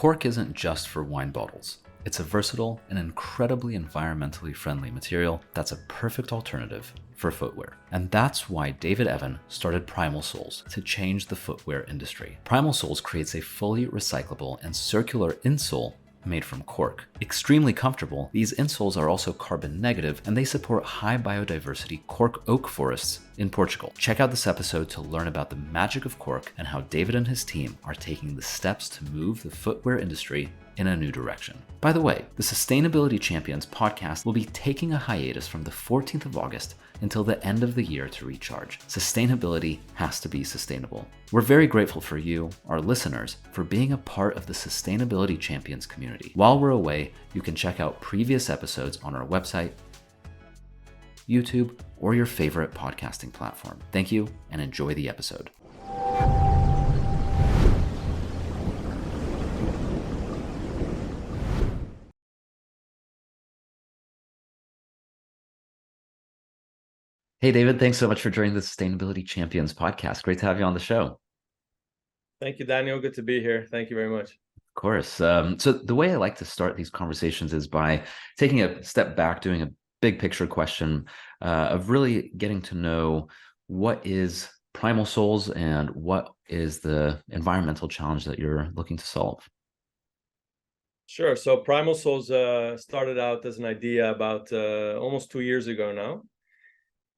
Cork isn't just for wine bottles. It's a versatile and incredibly environmentally friendly material that's a perfect alternative for footwear. And that's why David Evan started PrimalSoles to change the footwear industry. PrimalSoles creates a fully recyclable and circular insole made from cork. Extremely comfortable, these insoles are also carbon negative and they support high biodiversity cork oak forests in Portugal. Check out this episode to learn about the magic of cork and how David and his team are taking the steps to move the footwear industry in a new direction. By the way, the Sustainability Champions podcast will be taking a hiatus from the 14th of August until the end of the year to recharge. Sustainability has to be sustainable. We're very grateful for you, our listeners, for being a part of the Sustainability Champions community. While we're away, you can check out previous episodes on our website, YouTube, or your favorite podcasting platform. Thank you and enjoy the episode. Hey, David, thanks so much for joining the Sustainability Champions podcast. Great to have you on the show. Thank you, Daniel. Good to be here. Thank you very much. Of course. So the way I like to start these conversations is by taking a step back, doing a big picture question of really getting to know what is PrimalSoles and what is the environmental challenge that you're looking to solve. Sure. So PrimalSoles started out as an idea about almost 2 years ago now.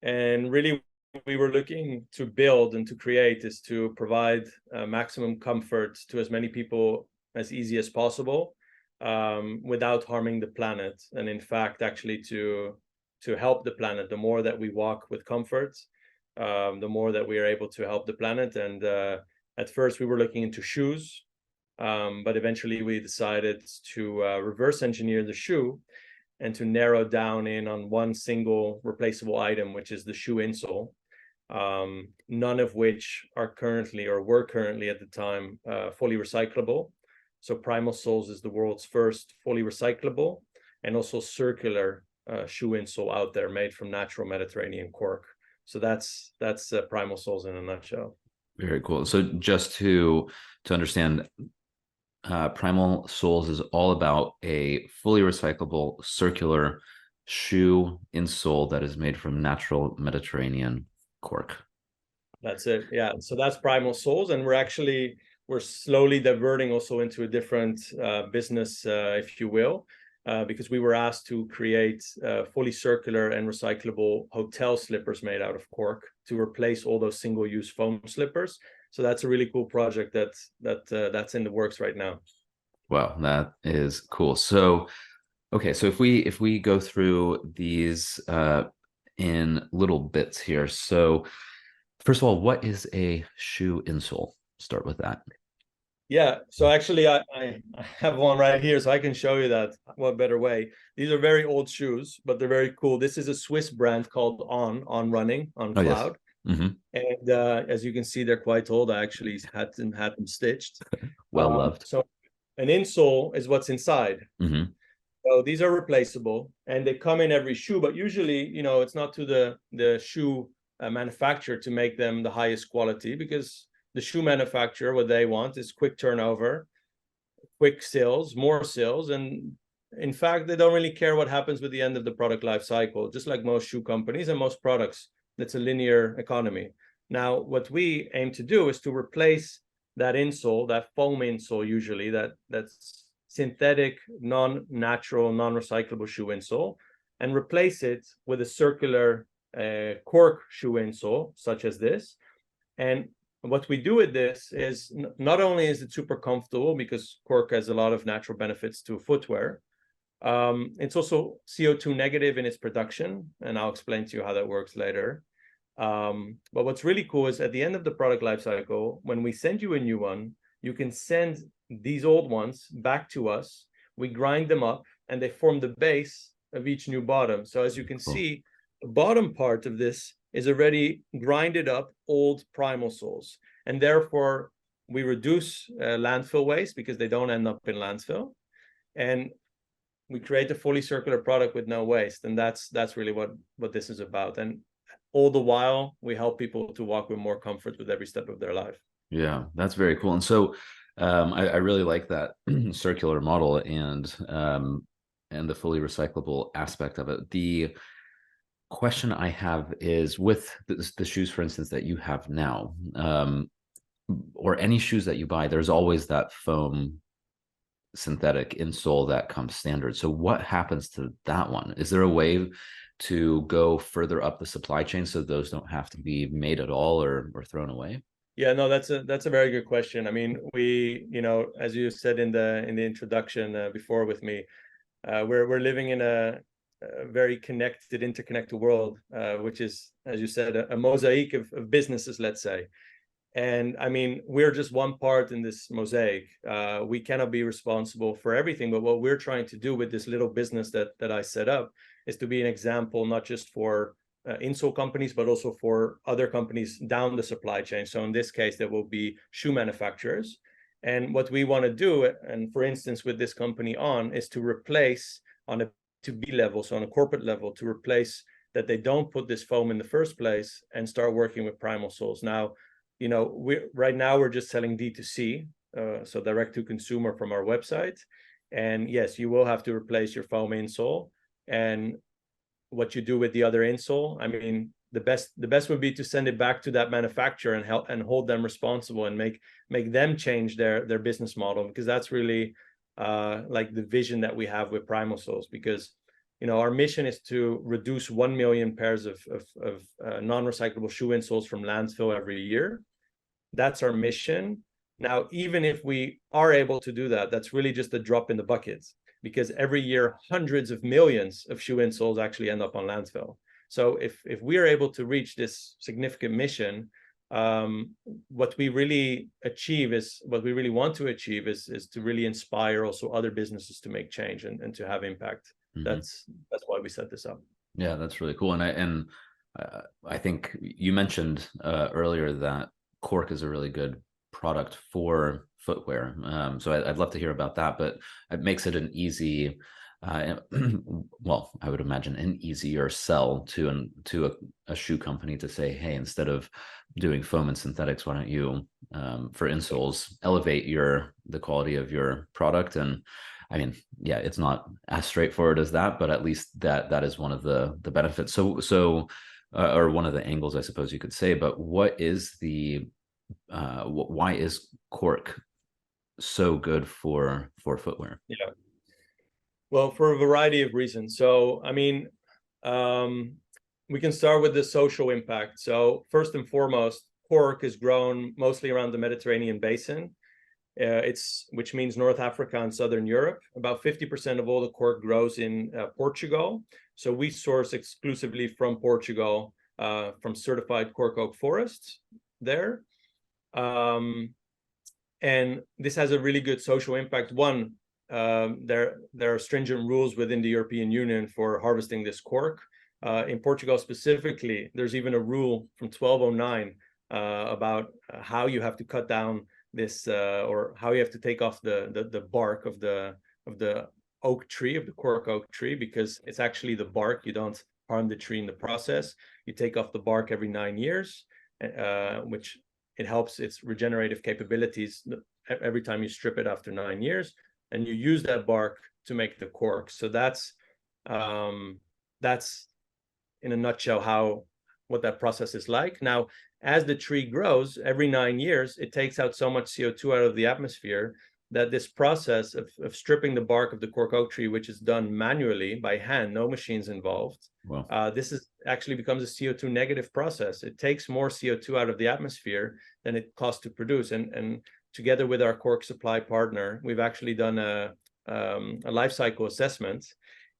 And really, we were looking to build and to create is to provide maximum comfort to as many people as easy as possible without harming the planet. And in fact, actually to help the planet, the more that we walk with comfort, the more that we are able to help the planet. And at first we were looking into shoes, but eventually we decided to reverse engineer the shoe and to narrow down in on one single replaceable item, which is the shoe insole, none of which are currently or were currently at the time fully recyclable. So PrimalSoles is the world's first fully recyclable and also circular shoe insole out there made from natural Mediterranean cork. So that's PrimalSoles in a nutshell. Very cool. So just to understand, PrimalSoles is all about a fully recyclable circular shoe insole that is made from natural Mediterranean cork. That's it. Yeah. So that's PrimalSoles, and we're slowly diverting also into a different business, if you will, because we were asked to create fully circular and recyclable hotel slippers made out of cork to replace all those single-use foam slippers. So that's a really cool project that's in the works right now. Wow, that is cool. So, okay, so if we go through these in little bits here. So, first of all, what is a shoe insole? Start with that. Yeah, so actually I have one right here, so I can show you that. What better way? These are very old shoes, but they're very cool. This is a Swiss brand called On Running, on Cloud. Yes. Mm-hmm. And as you can see, they're quite old. I actually had them stitched. Well loved. So an insole is what's inside. Mm-hmm. So these are replaceable, and they come in every shoe. But usually, it's not to the shoe manufacturer to make them the highest quality, because the shoe manufacturer, what they want is quick turnover, quick sales, more sales, and in fact, they don't really care what happens with the end of the product life cycle. Just like most shoe companies and most products, that's a linear economy. Now, what we aim to do is to replace that insole, that foam insole, usually that's synthetic, non-natural, non-recyclable shoe insole, and replace it with a circular cork shoe insole, such as this. And what we do with this is not only is it super comfortable, because cork has a lot of natural benefits to footwear, it's also CO2 negative in its production, and I'll explain to you how that works later. But what's really cool is at the end of the product life cycle, when we send you a new one, you can send these old ones back to us. We grind them up, and they form the base of each new bottom. So as you can see, the bottom part of this is already grinded up old PrimalSoles, and therefore we reduce landfill waste because they don't end up in landfill, and we create a fully circular product with no waste. And that's really what this is about. And all the while, we help people to walk with more comfort with every step of their life. Yeah, that's very cool. And so I really like that circular model and the fully recyclable aspect of it. The question I have is with the shoes, for instance, that you have now, or any shoes that you buy, there's always that foam synthetic insole that comes standard. So what happens to that one? Is there a way to go further up the supply chain so those don't have to be made at all or thrown away? Yeah, no, that's a very good question. I mean, we, as you said in the introduction before with me, we're living in a very connected, interconnected world, which is, as you said, a mosaic of businesses, let's say. And I mean, we're just one part in this mosaic. We cannot be responsible for everything, but what we're trying to do with this little business that I set up is to be an example, not just for insole companies, but also for other companies down the supply chain. So in this case, there will be shoe manufacturers. And what we want to do, and for instance, with this company is to replace on a B2B level, so on a corporate level, to replace that they don't put this foam in the first place and start working with PrimalSoles. Now, right now we're just selling D2C, so direct to consumer from our website. And yes, you will have to replace your foam insole. And what you do with the other insole, I mean, the best would be to send it back to that manufacturer and help and hold them responsible and make them change their business model, because that's really like the vision that we have with PrimalSoles. Because our mission is to reduce 1 million pairs of non-recyclable shoe insoles from landfill every year. That's our mission. Now, even if we are able to do that, that's really just a drop in the bucket, because every year hundreds of millions of shoe insoles actually end up on landfill. So if we are able to reach this significant mission, what we really want to achieve is to really inspire also other businesses to make change and to have impact. Mm-hmm. That's why we set this up. Yeah, that's really cool. And I think you mentioned earlier that cork is a really good product for footwear. So I'd love to hear about that, but it makes it an easy, well, I would imagine an easier sell to a shoe company to say, hey, instead of doing foam and synthetics, why don't you, for insoles, elevate the quality of your product? And I mean, yeah, it's not as straightforward as that, but at least that is one of the benefits. So or one of the angles, I suppose you could say. But what is why is cork so good for footwear? Yeah, well, for a variety of reasons. So I mean, we can start with the social impact. So first and foremost, cork is grown mostly around the Mediterranean basin. Which means North Africa and Southern Europe. About 50% of all the cork grows in Portugal. So we source exclusively from Portugal, from certified cork oak forests there. And this has a really good social impact. One, there are stringent rules within the European Union for harvesting this cork. In Portugal specifically, there's even a rule from 1209 about how you have to cut down this or how you have to take off the bark of the oak tree, of the cork oak tree, because it's actually the bark. You don't harm the tree in the process. You take off the bark every 9 years, which it helps its regenerative capabilities every time you strip it after 9 years, and you use that bark to make the cork. So that's in a nutshell what that process is like. Now, as the tree grows, every 9 years, it takes out so much CO2 out of the atmosphere that this process of stripping the bark of the cork oak tree, which is done manually by hand, no machines involved, wow. This is actually becomes a CO2 negative process. It takes more CO2 out of the atmosphere than it costs to produce. And together with our cork supply partner, we've actually done a life cycle assessment.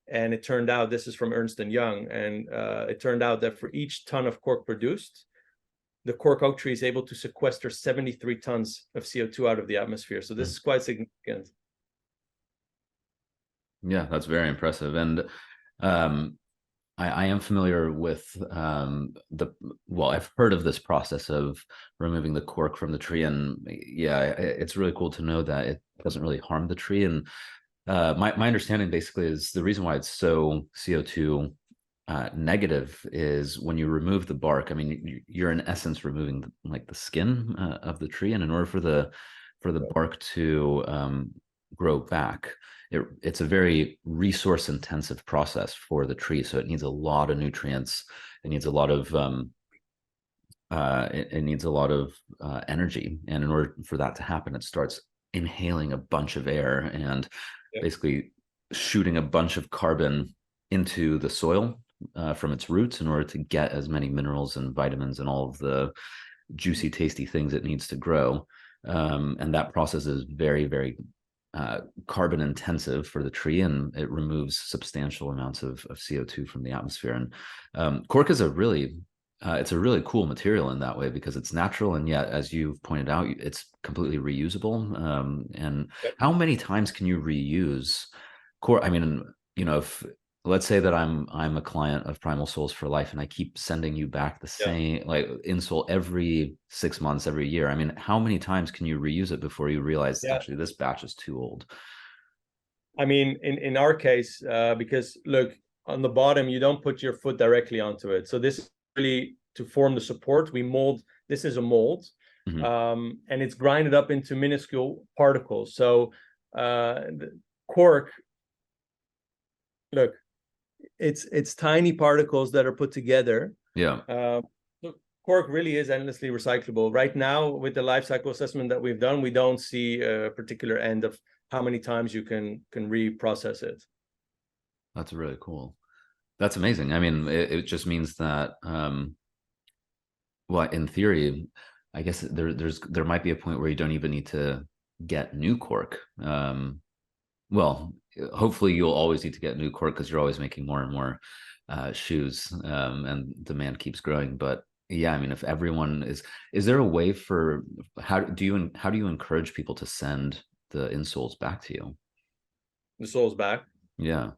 And it turned out, this is from Ernst & Young, and it turned out that for each ton of cork produced, the cork oak tree is able to sequester 73 tons of CO2 out of the atmosphere. So this is quite significant. Yeah, that's very impressive. And I am familiar with I've heard of this process of removing the cork from the tree. And yeah, it's really cool to know that it doesn't really harm the tree. And my understanding basically is the reason why it's so CO2 negative is when you remove the bark. I mean, you're in essence removing the skin of the tree, and in order for for the bark to grow back, it's a very resource intensive process for the tree. So it needs a lot of nutrients. It needs a lot of it needs a lot of energy, and in order for that to happen, it starts inhaling a bunch of air and basically shooting a bunch of carbon into the soil from its roots in order to get as many minerals and vitamins and all of the juicy, tasty things it needs to grow. And that process is very, very carbon intensive for the tree, and it removes substantial amounts of CO2 from the atmosphere. And cork is it's a really cool material in that way because it's natural, and yet, as you've pointed out, it's completely reusable. And how many times can you reuse cork? I mean, if let's say that I'm a client of PrimalSoles for life, and I keep sending you back the same like insole every 6 months, every year. I mean, how many times can you reuse it before you realize actually this batch is too old? I mean, in our case, because look, on the bottom, you don't put your foot directly onto it. So this is really to form the support. We mold, this is a mold, and it's grinded up into minuscule particles. So the cork, look, it's tiny particles that are put together. Cork really is endlessly recyclable. Right now, with the life cycle assessment that we've done, we don't see a particular end of how many times you can reprocess it. That's really cool. That's amazing. I mean, it just means that well, in theory, I guess there might be a point where you don't even need to get new cork. Well, hopefully you'll always need to get new cork because you're always making more and more shoes, and demand keeps growing. But yeah, I mean, if everyone is there a way for how do you encourage people to send the insoles back to you? The soles back? Yeah.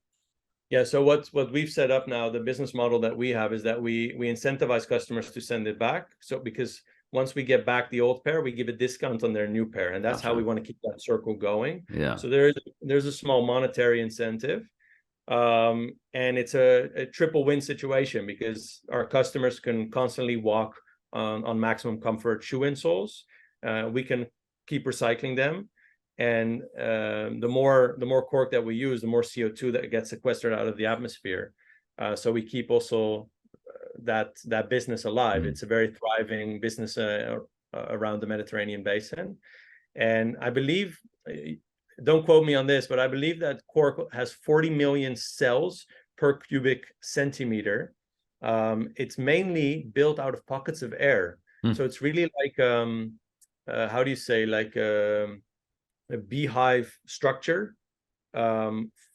Yeah. So what we've set up now, the business model that we have is that we incentivize customers to send it back. So because once we get back the old pair, we give a discount on their new pair, and that's how we want to keep that circle going. Yeah. So there's a small monetary incentive, and it's a triple win situation because our customers can constantly walk on maximum comfort shoe insoles. We can keep recycling them, and the more cork that we use, the more CO2 that gets sequestered out of the atmosphere. So we keep also that business alive. It's a very thriving business around the Mediterranean basin. And I believe, don't quote me on this, but I believe that cork has 40 million cells per cubic centimeter. It's mainly built out of pockets of air. So it's really like, how do you say, like a beehive structure,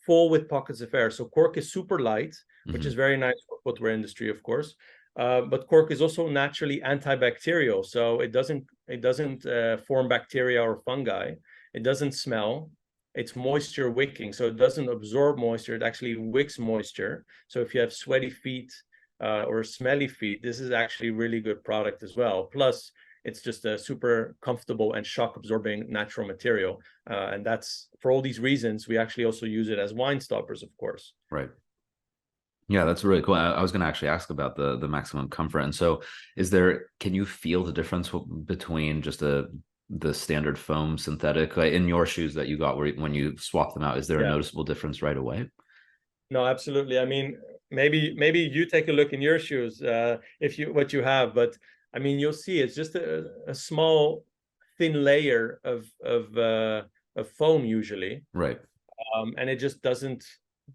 full with pockets of air. So cork is super light, which is very nice for footwear industry, of course. But cork is also naturally antibacterial, so it doesn't form bacteria or fungi. It doesn't smell. It's moisture wicking, so it doesn't absorb moisture. It actually wicks moisture. So if you have sweaty feet or smelly feet, this is actually a really good product as well. Plus, it's just a super comfortable and shock absorbing natural material. And that's for all these reasons, we actually also use it as wine stoppers, of course. Right. Yeah, that's really cool. I was going to actually ask about the maximum comfort. And so can you feel the difference between just the standard foam synthetic in your shoes that you got when you swap them out? Is there a noticeable difference right away? No, absolutely. I mean, maybe you take a look in your shoes, what you have, but I mean, you'll see it's just a small, thin layer of foam usually, right? And it just doesn't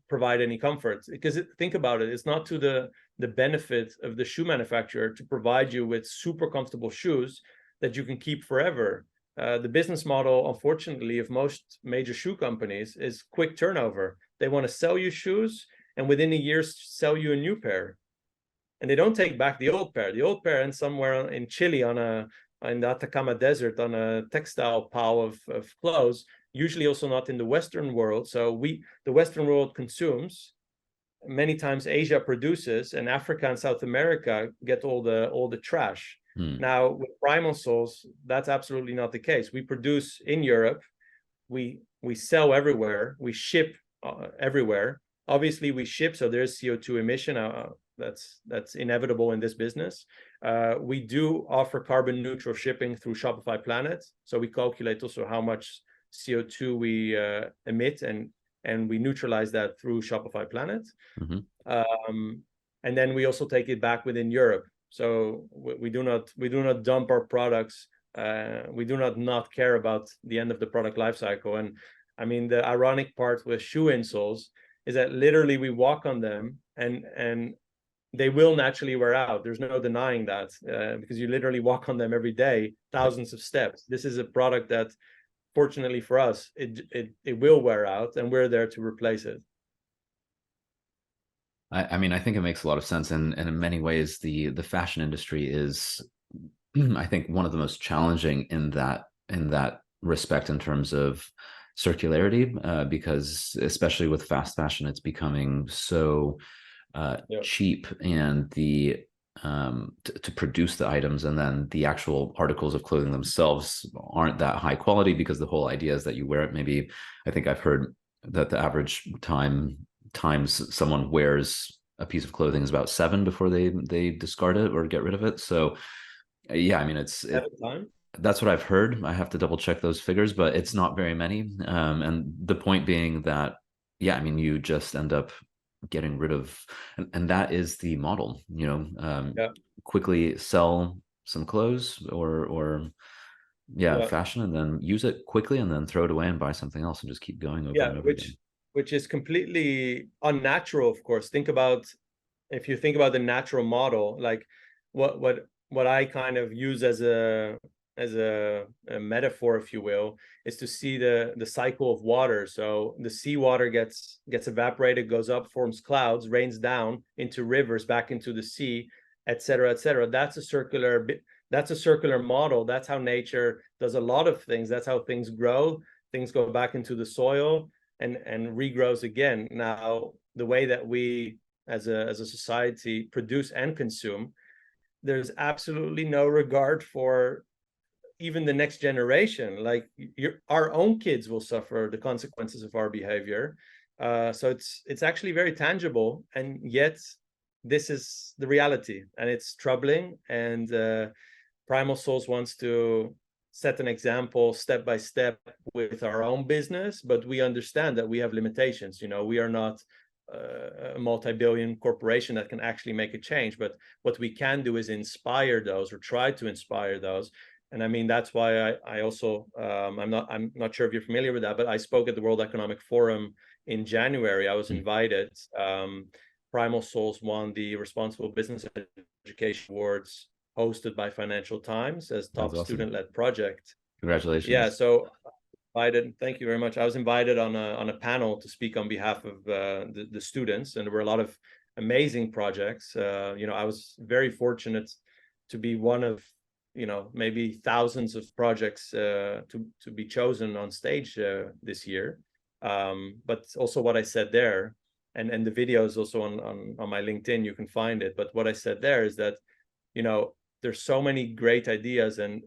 provide any comfort because think about it. It's not to the benefit of the shoe manufacturer to provide you with super comfortable shoes that you can keep forever. The business model, unfortunately, of most major shoe companies is quick turnover. They want to sell you shoes and within a year sell you a new pair. And they don't take back the old pair. The old pair ends somewhere in Chile in the Atacama Desert on a textile pile of clothes, usually also not in the Western world. So the Western world consumes, many times Asia produces, and Africa and South America get all the trash. Now with PrimalSoles, that's absolutely not the case. We produce in Europe, we sell everywhere, we ship everywhere. Obviously we ship, so there's CO2 emission. That's inevitable in this business. We do offer carbon neutral shipping through Shopify Planet. So we calculate also how much CO2 we emit, and we neutralize that through Shopify Planet. And then we also take it back within Europe. So we do not dump our products. We do not care about the end of the product life cycle. And I mean, the ironic part with shoe insoles is that literally we walk on them and they will naturally wear out. There's no denying that, because you literally walk on them every day, thousands of steps. This is a product that, fortunately for us, it will wear out, and we're there to replace it. I mean, I think it makes a lot of sense, and in many ways, the fashion industry is, I think, one of the most challenging in that respect in terms of circularity, because especially with fast fashion, it's becoming so cheap, and to produce the items, and then the actual articles of clothing themselves aren't that high quality, because the whole idea is that you wear it. Maybe, I think I've heard that the average times someone wears a piece of clothing is about 7 before they discard it or get rid of it. So yeah, I mean, that's what I've heard. I have to double check those figures, but it's not very many. And the point being that, yeah, I mean, you just end up getting rid of, and that is the model, quickly sell some clothes or fashion, and then use it quickly, and then throw it away and buy something else, and just keep going over and over again. Which is completely unnatural, of course. If you think about the natural model, like what I kind of use as a metaphor, if you will, is to see the cycle of water. So the seawater gets evaporated, goes up, forms clouds, rains down into rivers, back into the sea, et cetera, et cetera. That's a circular model. That's how nature does a lot of things. That's how things grow. Things go back into the soil and regrows again. Now, the way that we as a society produce and consume, there's absolutely no regard for even the next generation. Like, our own kids will suffer the consequences of our behavior. So it's actually very tangible, and yet this is the reality, and it's troubling. And PrimalSoles wants to set an example step by step with our own business, but we understand that we have limitations. We are not a multi-billion corporation that can actually make a change, but what we can do is inspire those, or try to inspire those. And I mean, that's why I also I'm not sure if you're familiar with that, but I spoke at the World Economic Forum in January. I was invited. PrimalSoles won the Responsible Business Education Awards, hosted by Financial Times, as top student-led project. Congratulations. Yeah, so thank you very much. I was invited on a panel to speak on behalf of the students, and there were a lot of amazing projects. I was very fortunate to be one of maybe thousands of projects to be chosen on stage this year. But also what I said there, and the video is also on my LinkedIn, you can find it. But what I said there is that there's so many great ideas, and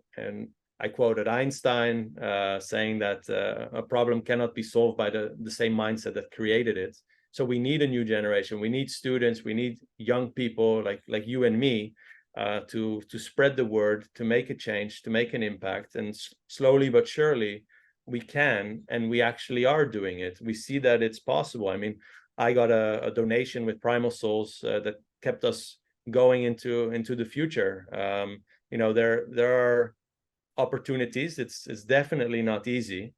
I quoted Einstein saying that a problem cannot be solved by the same mindset that created it. So we need a new generation. We need students. We need young people like you and me to spread the word, to make a change, to make an impact. And slowly but surely we can, and we actually are doing it. We see that it's possible. I mean, I got a donation with PrimalSoles that kept us going into the future. There are opportunities. It's definitely not easy.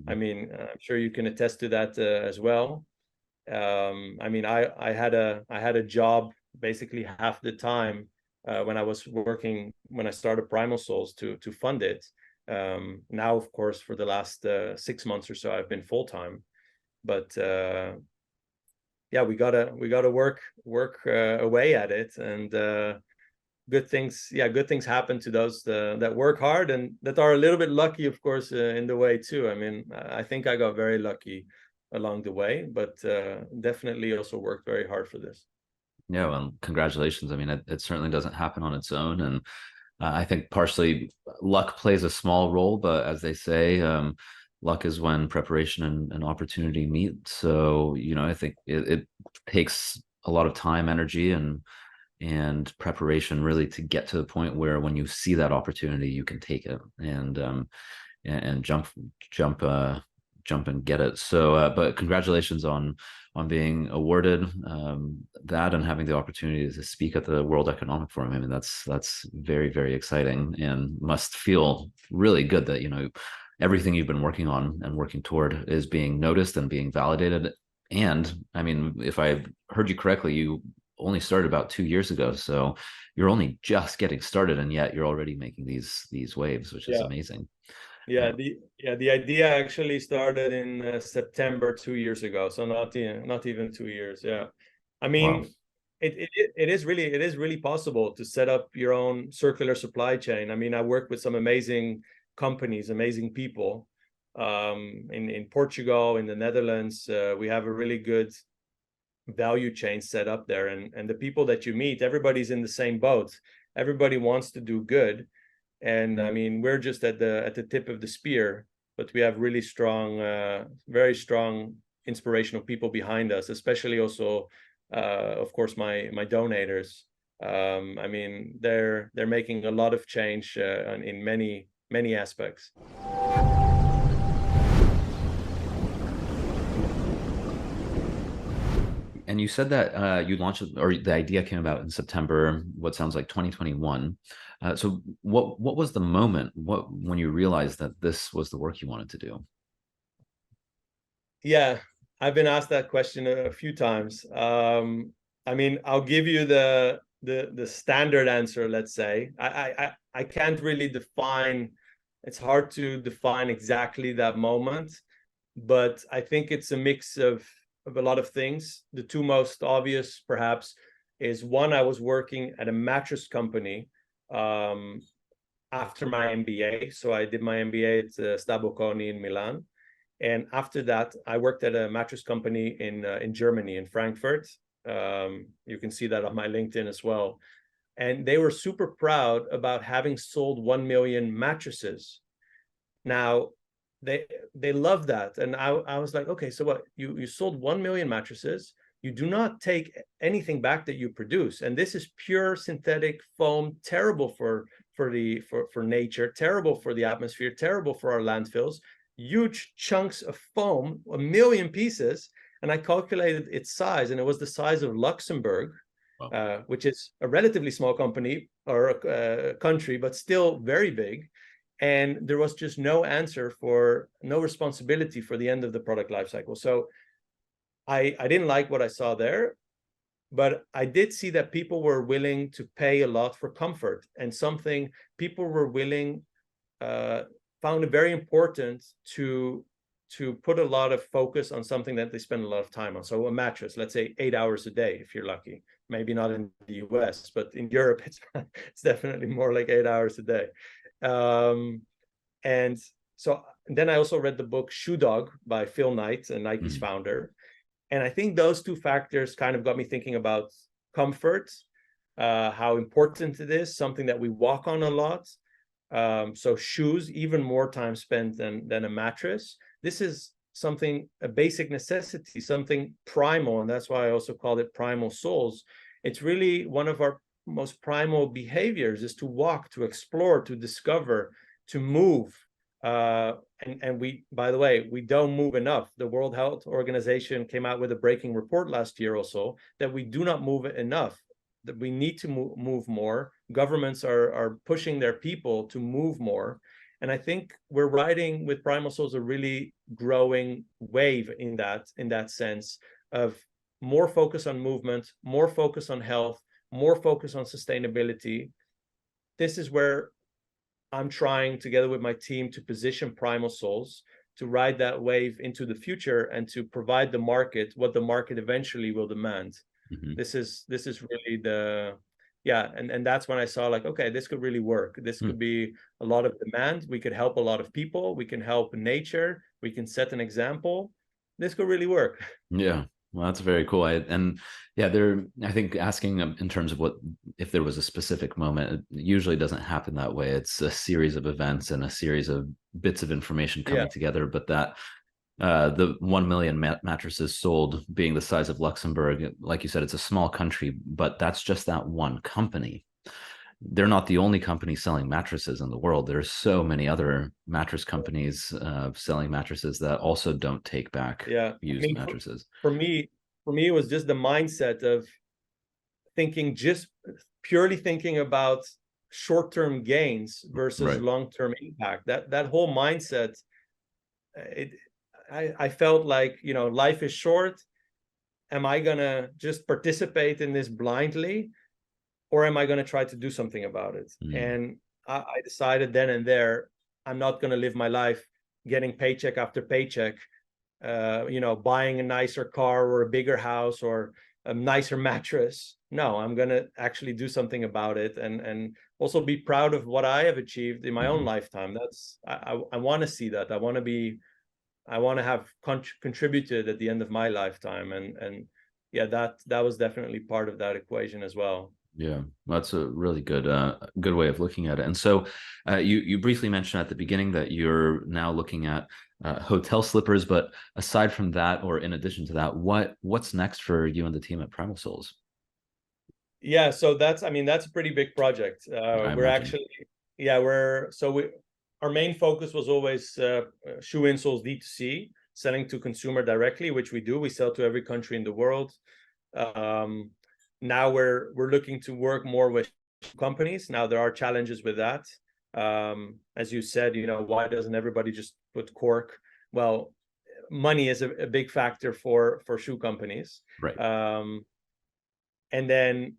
I mean, I'm sure you can attest to that as well. I mean, I had a job basically half the time when I started PrimalSoles to fund it. Now, of course, for the last 6 months or so, I've been full-time. But yeah, we gotta work away at it, and good things happen to those that work hard, and that are a little bit lucky, of course, in the way too. I mean, I think I got very lucky along the way, but definitely also worked very hard for this. Yeah, well, congratulations. I mean, it certainly doesn't happen on its own, and I think partially luck plays a small role, but as they say, luck is when preparation and opportunity meet. So, I think it takes a lot of time, energy, and and preparation really to get to the point where when you see that opportunity, you can take it and jump and get it. So, but congratulations on being awarded that and having the opportunity to speak at the World Economic Forum. I mean, that's very, very exciting and must feel really good that, everything you've been working on and working toward is being noticed and being validated. And I mean, if I heard you correctly, you only started about 2 years ago, so you're only just getting started, and yet you're already making these waves, which is Yeah. amazing. Yeah, the idea actually started in September 2 years ago, so not even 2 years. Yeah, I Wow. mean, it is really possible to set up your own circular supply chain. I mean, I work with some amazing companies, amazing people, in Portugal, in the Netherlands. We have a really good value chain set up there, and the people that you meet, everybody's in the same boat. Everybody wants to do good. And I mean, we're just at the tip of the spear, but we have really strong, very strong inspirational people behind us, especially also, of course, my donators. I mean, they're making a lot of change in many aspects. And you said that you launched, or the idea came about in September, what sounds like 2021. So what was the moment when you realized that this was the work you wanted to do? Yeah, I've been asked that question a few times. I mean, I'll give you the standard answer. Let's say I can't really define. It's hard to define exactly that moment, but I think it's a mix of a lot of things. The two most obvious, perhaps, is one, I was working at a mattress company after my MBA. So I did my MBA at Staboconi in Milan. And after that, I worked at a mattress company in Germany, in Frankfurt. You can see that on my LinkedIn as well. And they were super proud about having sold 1 million mattresses. Now, they love that. And I was like, okay, so what? You sold 1 million mattresses. You do not take anything back that you produce. And this is pure synthetic foam, terrible for nature, terrible for the atmosphere, terrible for our landfills. Huge chunks of foam, 1 million pieces. And I calculated its size, and it was the size of Luxembourg, Wow. which is a relatively small company or a country, but still very big. And there was just no responsibility for the end of the product lifecycle. So I didn't like what I saw there, but I did see that people were willing to pay a lot for comfort, and something people were willing, found it very important to put a lot of focus on something that they spend a lot of time on. So a mattress, let's say 8 hours a day, if you're lucky. Maybe not in the US, but in Europe, it's definitely more like 8 hours a day. And so then I also read the book Shoe Dog by Phil Knight, Nike's founder. And I think those two factors kind of got me thinking about comfort, how important it is, something that we walk on a lot. So shoes, even more time spent than a mattress. This is something, a basic necessity, something primal, and that's why I also called it Primal Soles. It's really one of our most primal behaviors, is to walk, to explore, to discover, to move. And we, by the way, we don't move enough. The World Health Organization came out with a breaking report last year also that we do not move enough, that we need to move more. Governments are pushing their people to move more. And I think we're riding with PrimalSoles a really growing wave in that sense of more focus on movement, more focus on health, more focus on sustainability. This is where I'm trying, together with my team, to position PrimalSoles to ride that wave into the future and to provide the market what the market eventually will demand. Mm-hmm. This is really and that's when I saw, like, okay, this could really work. This could be a lot of demand. We could help a lot of people. We can help nature. We can set an example. This could really work. Yeah. Well, that's very cool. I think asking in terms of what, if there was a specific moment, it usually doesn't happen that way. It's a series of events and a series of bits of information coming Yeah. together. But The 1 million mattresses sold being the size of Luxembourg, like you said, it's a small country, but that's just that one company. They're not the only company selling mattresses in the world. There's so many other mattress companies selling mattresses that also don't take back Yeah, I used mean, mattresses. for me, it was just the mindset of thinking, just purely thinking about short-term gains versus Right. long-term impact. That whole mindset, it, I felt like, life is short. Am I gonna just participate in this blindly, or am I gonna try to do something about it? Mm. And I decided then and there, I'm not gonna live my life getting paycheck after paycheck, buying a nicer car or a bigger house or a nicer mattress. No, I'm gonna actually do something about it, and also be proud of what I have achieved in my own Mhm. lifetime. That's I want to see that. I want to have contributed at the end of my lifetime, and yeah, that was definitely part of that equation as well. Yeah, that's a really good way of looking at it. And so, you briefly mentioned at the beginning that you're now looking at hotel slippers, but aside from that, or in addition to that, what's next for you and the team at PrimalSoles? Yeah, so that's a pretty big project. I We're imagine. actually, yeah, our main focus was always shoe insoles D2C, selling to consumer directly, which we do. We sell to every country in the world. Um, Now we're looking to work more with companies. Now there are challenges with that. As you said, why doesn't everybody just put cork? Well, money is a big factor for shoe companies. Right. Um, and then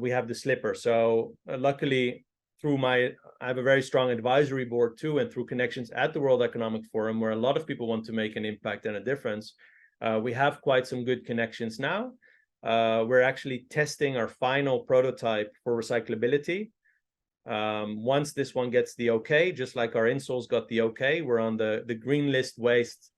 we have the slipper. So luckily, I have a very strong advisory board too, and through connections at the World Economic Forum, where a lot of people want to make an impact and a difference, we have quite some good connections now. We're actually testing our final prototype for recyclability. Once this one gets the okay, just like our insoles got the okay, we're on the green list waste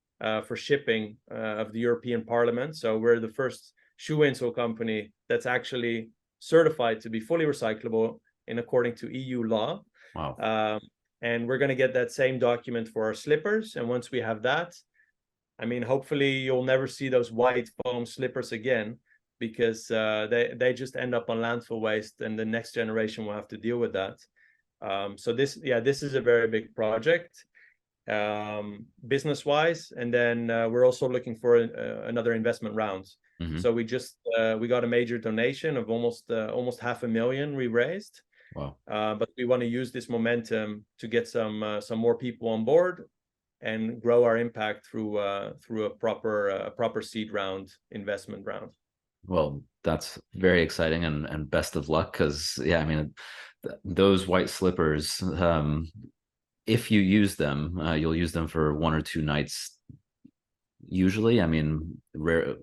for shipping of the European Parliament. So we're the first shoe insole company that's actually certified to be fully recyclable in according to EU law. Wow. And we're going to get that same document for our slippers. And once we have that, I mean, hopefully you'll never see those white foam slippers again, because they just end up on landfill waste, and the next generation will have to deal with that. So this is a very big project, business wise, and then we're also looking for another investment round. Hmm. So we got a major donation of almost $500,000 we raised, Wow. but we want to use this momentum to get some more people on board and grow our impact through a proper seed round, investment round. Well, that's very exciting, and best of luck, because yeah, I mean, those white slippers, if you use them, you'll use them for 1 or 2 nights usually. I mean, rare,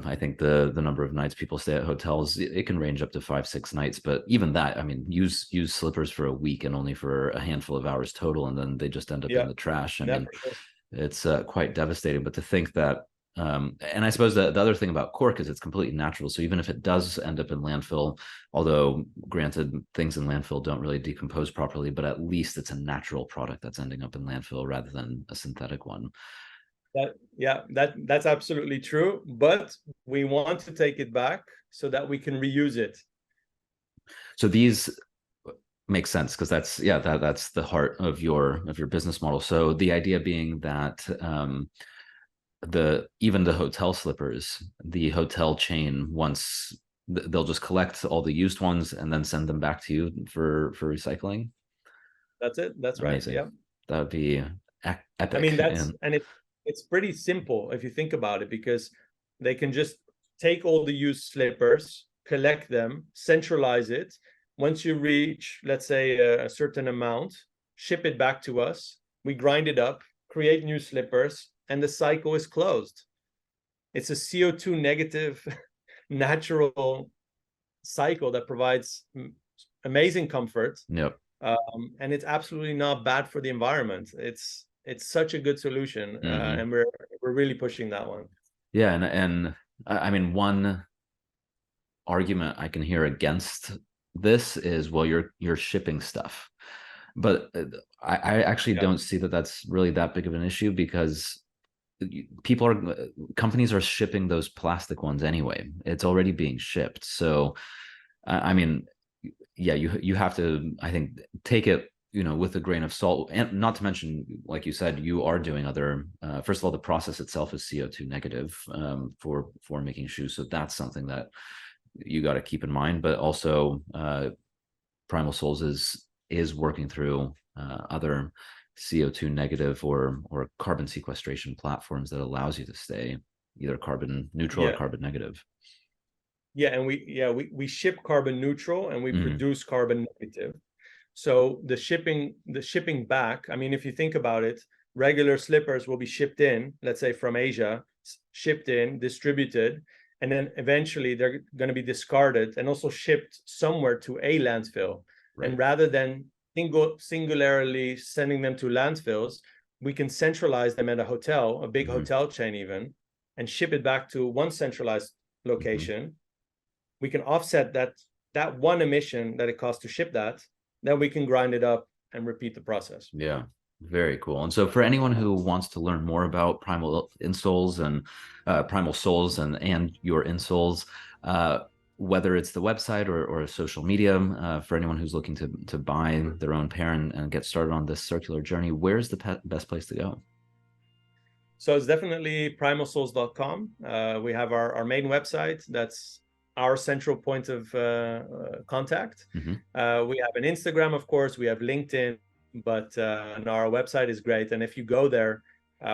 I think the number of nights people stay at hotels, it can range up to 5, 6 nights. But even that, I mean, use slippers for a week and only for a handful of hours total, and then they just end up in Yeah, the trash. I yeah, mean, for sure. it's quite devastating. But to think that, and I suppose that the other thing about cork is it's completely natural. So even if it does end up in landfill, although granted, things in landfill don't really decompose properly, but at least it's a natural product that's ending up in landfill rather than a synthetic one. That's absolutely true. But we want to take it back so that we can reuse it. So these make sense, because that's the heart of your business model. So the idea being that even the hotel slippers, the hotel chain, once they'll just collect all the used ones and then send them back to you for recycling. That's it. That's right. Amazing. Yeah. That would be I mean, epic. And it's pretty simple if you think about it, because they can just take all the used slippers, collect them, centralize it. Once you reach, let's say, a certain amount, ship it back to us. We grind it up, create new slippers, and the cycle is closed. It's a CO2 negative natural cycle that provides amazing comfort, yep. and it's absolutely not bad for the environment. It's such a good solution, Hmm. and we're really pushing that one. Yeah, and I mean, one argument I can hear against this is, well, you're shipping stuff. But I actually Yeah. don't see that that's really that big of an issue, because people are companies are shipping those plastic ones anyway. It's already being shipped. So I mean, yeah, you have to, I think, take it, with a grain of salt. And not to mention, like you said, you are doing other, first of all, the process itself is CO2 negative, for making shoes. So that's something that you got to keep in mind. But also, PrimalSoles is working through other CO2 negative or carbon sequestration platforms that allows you to stay either carbon neutral or Yeah. carbon negative. Yeah, and we ship carbon neutral and we Mm, produce carbon negative. So the shipping back, I mean, if you think about it, regular slippers will be shipped in, let's say from Asia, shipped in, distributed, and then eventually they're going to be discarded and also shipped somewhere to a landfill. And right. rather than singularly sending them to landfills, we can centralize them at a hotel, a big Mm-hmm. hotel chain even, and ship it back to one centralized Mm-hmm. location. We can offset that one emission that it costs to ship that. Then we can grind it up and repeat the process. Yeah, very cool. And so for anyone who wants to learn more about Primal Insoles and PrimalSoles and your insoles, uh, whether it's the website or social media, for anyone who's looking to buy their own pair and get started on this circular journey, where's the best place to go? So it's definitely primalsoles.com. We have our main website. That's our central point of contact. Mm-hmm. We have an Instagram, of course. We have LinkedIn, but our website is great. And if you go there,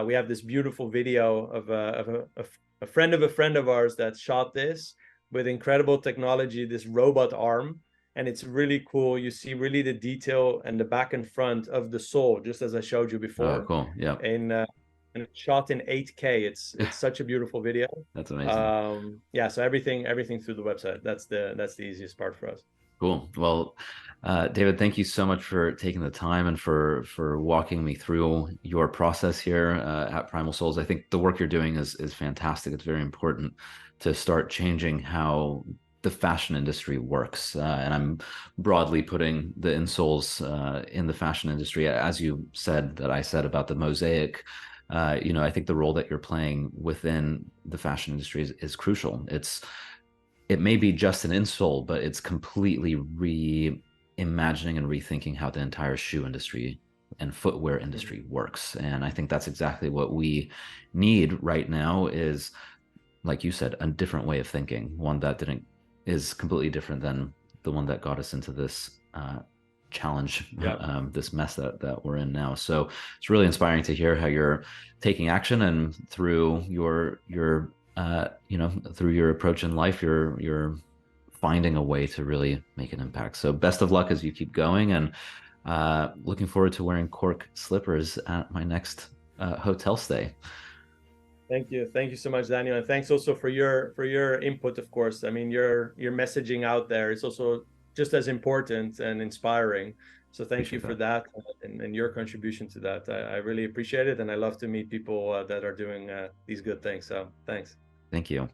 we have this beautiful video of a friend of a friend of ours that shot this with incredible technology, this robot arm. And it's really cool. You see really the detail and the back and front of the sole, just as I showed you Oh, before. cool. Yeah. And it's shot in 8K. It's such a beautiful video. That's amazing. Yeah, so everything through the website. That's the easiest part for us. Cool. Well, David, thank you so much for taking the time and for walking me through your process here at PrimalSoles. I think the work you're doing is fantastic. It's very important to start changing how the fashion industry works. And I'm broadly putting the insoles in the fashion industry, as you said, that I said about the mosaic. I think the role that you're playing within the fashion industry is crucial. It may be just an insole, but it's completely reimagining and rethinking how the entire shoe industry and footwear industry works. And I think that's exactly what we need right now is, like you said, a different way of thinking, one that is completely different than the one that got us into this challenge, Yeah. this mess that we're in now. So it's really inspiring to hear how you're taking action, and through your through your approach in life, you're finding a way to really make an impact. So best of luck as you keep going, and looking forward to wearing cork slippers at my next hotel stay. Thank you so much, Daniel, and thanks also for your input. Of course, I mean your messaging out there is also just as important and inspiring. So thank you Appreciate for that. that and your contribution to that. I really appreciate it, and I love to meet people that are doing these good things. So thanks. Thank you.